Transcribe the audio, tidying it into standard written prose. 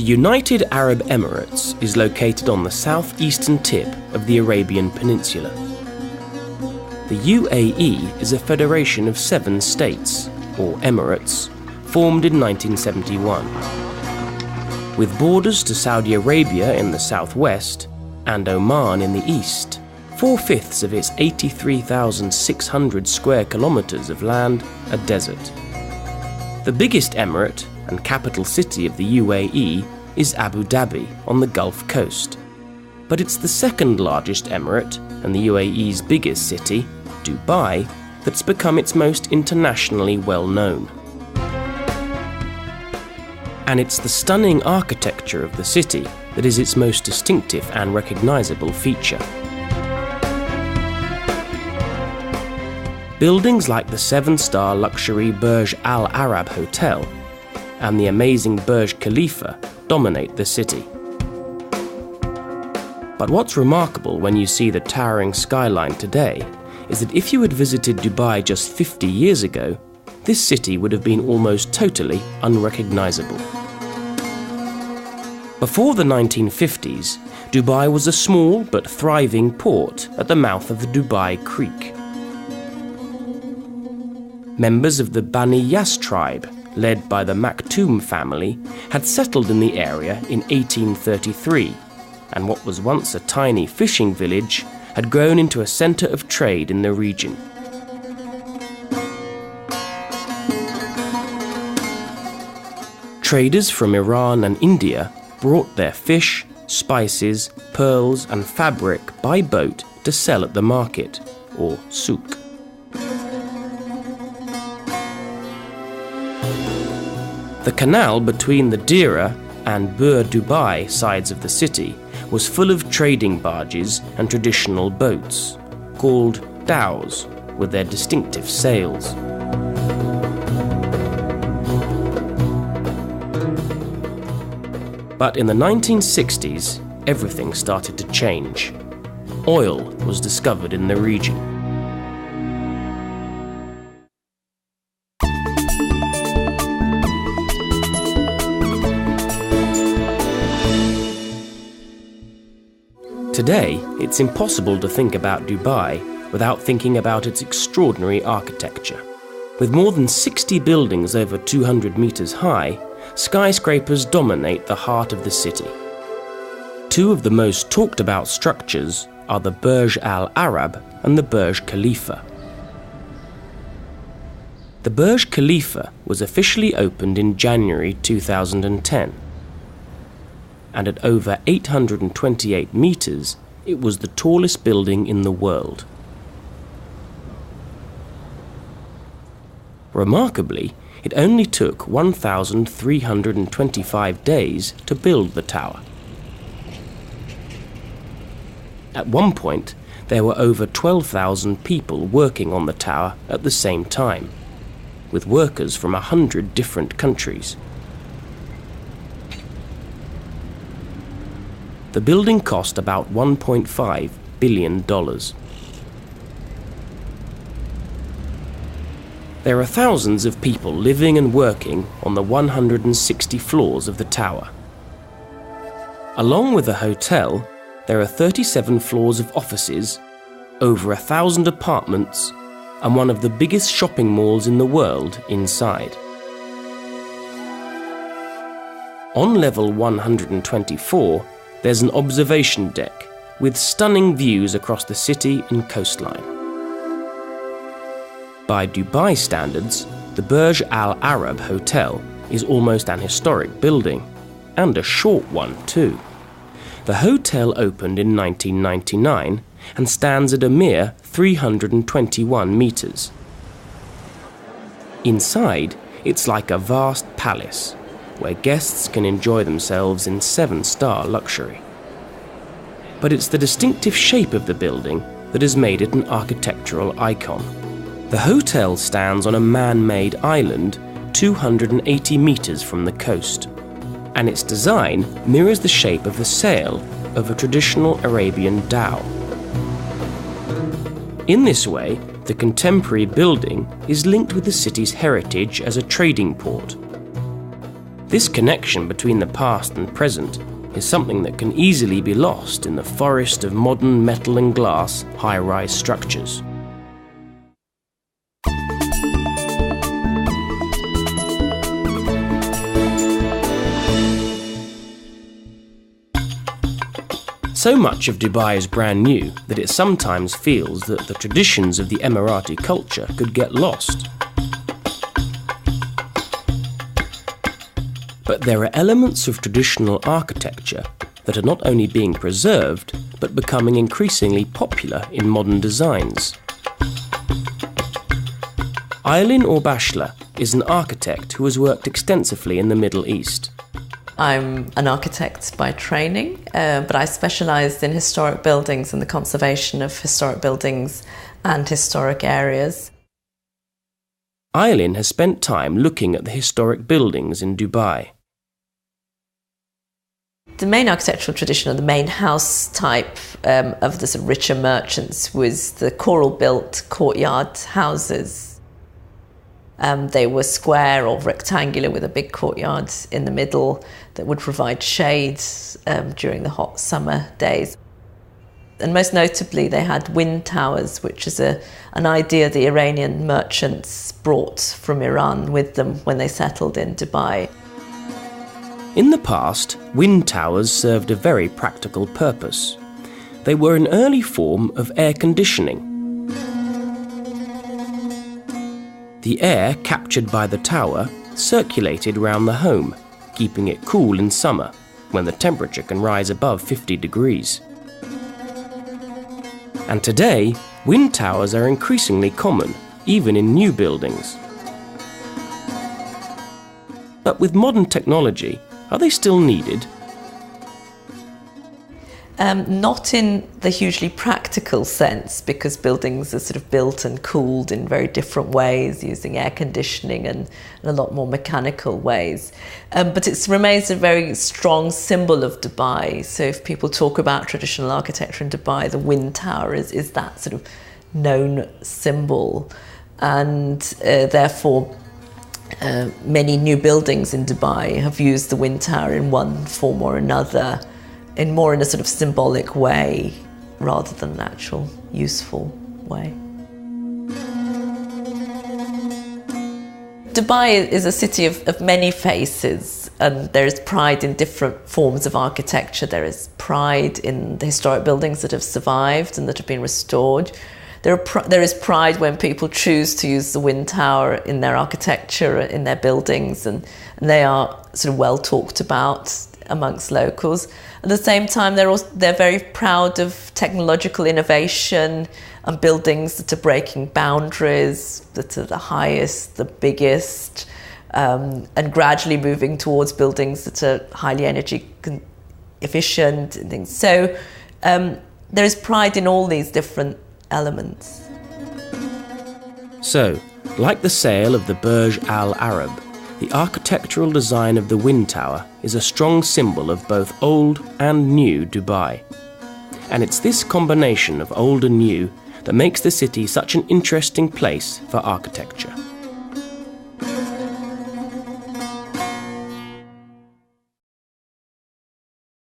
The United Arab Emirates is located on the southeastern tip of the Arabian Peninsula. The UAE is a federation of 7 states, or emirates, formed in 1971. With borders to Saudi Arabia in the southwest and Oman in the east, 4/5 of its 83,600 square kilometers of land are desert. The biggest emirate and capital city of the UAE is Abu Dhabi on the Gulf Coast. But it's the second largest emirate and the UAE's biggest city, Dubai, that's become its most internationally well known. And it's the stunning architecture of the city that is its most distinctive and recognizable feature. Buildings like the 7-star luxury Burj Al Arab Hotel and the amazing Burj Khalifa dominate the city. But what's remarkable when you see the towering skyline today is that if you had visited Dubai just 50 years ago, this city would have been almost totally unrecognizable. Before the 1950s, Dubai was a small but thriving port at the mouth of the Dubai Creek. Members of the Bani Yas tribe, led by the Maktoum family, had settled in the area in 1833, and what was once a tiny fishing village had grown into a centre of trade in the region. Traders from Iran and India brought their fish, spices, pearls and fabric by boat to sell at the market, or souk. The canal between the Dira and Bur Dubai sides of the city was full of trading barges and traditional boats, called dhows, with their distinctive sails. But in the 1960s, everything started to change. Oil was discovered in the region. Today, it's impossible to think about Dubai without thinking about its extraordinary architecture. With more than 60 buildings over 200 meters high, skyscrapers dominate the heart of the city. 2 of the most talked about structures are the Burj Al Arab and the Burj Khalifa. The Burj Khalifa was officially opened in January 2010. And at over 828 meters, it was the tallest building in the world. Remarkably, it only took 1,325 days to build the tower. At one point, there were over 12,000 people working on the tower at the same time, with workers from 100 different countries. The building cost about $1.5 billion. There are thousands of people living and working on the 160 floors of the tower. Along with the hotel, there are 37 floors of offices, over 1,000 apartments, and one of the biggest shopping malls in the world inside. On level 124, there's an observation deck with stunning views across the city and coastline. By Dubai standards, the Burj Al Arab Hotel is almost an historic building, and a short one too. The hotel opened in 1999 and stands at a mere 321 meters. Inside, it's like a vast palace, where guests can enjoy themselves in 7-star luxury. But it's the distinctive shape of the building that has made it an architectural icon. The hotel stands on a man-made island 280 meters from the coast, and its design mirrors the shape of the sail of a traditional Arabian dhow. In this way, the contemporary building is linked with the city's heritage as a trading port. This connection between the past and present is something that can easily be lost in the forest of modern metal and glass high-rise structures. So much of Dubai is brand new that it sometimes feels that the traditions of the Emirati culture could get lost. But there are elements of traditional architecture that are not only being preserved, but becoming increasingly popular in modern designs. Aylin Orbashla is an architect who has worked extensively in the Middle East. I'm an architect by training, but I specialised in historic buildings and the conservation of historic buildings and historic areas. Aylin has spent time looking at the historic buildings in Dubai. The main architectural tradition, or the main house type of the sort of richer merchants, was the coral-built courtyard houses. They were square or rectangular with a big courtyard in the middle that would provide shade during the hot summer days. And most notably, they had wind towers, which is an idea the Iranian merchants brought from Iran with them when they settled in Dubai. In the past, wind towers served a very practical purpose. They were an early form of air conditioning. The air captured by the tower circulated round the home, keeping it cool in summer, when the temperature can rise above 50 degrees. And today, wind towers are increasingly common, even in new buildings. But with modern technology, are they still needed? Not in the hugely practical sense, because buildings are sort of built and cooled in very different ways, using air conditioning and a lot more mechanical ways. But it remains a very strong symbol of Dubai. So if people talk about traditional architecture in Dubai, the wind tower is that sort of known symbol. And therefore, many new buildings in Dubai have used the wind tower in one form or another, in a sort of symbolic way rather than an actual useful way. Dubai is a city of many faces, and there is pride in different forms of architecture. There is pride in the historic buildings that have survived and that have been restored. There is pride when people choose to use the wind tower in their architecture, in their buildings, and they are sort of well talked about amongst locals. At the same time, they're very proud of technological innovation and buildings that are breaking boundaries, that are the highest, the biggest, and gradually moving towards buildings that are highly energy efficient and things. So there is pride in all these different elements. So, like the sale of the Burj Al Arab, the architectural design of the wind tower is a strong symbol of both old and new Dubai. And it's this combination of old and new that makes the city such an interesting place for architecture.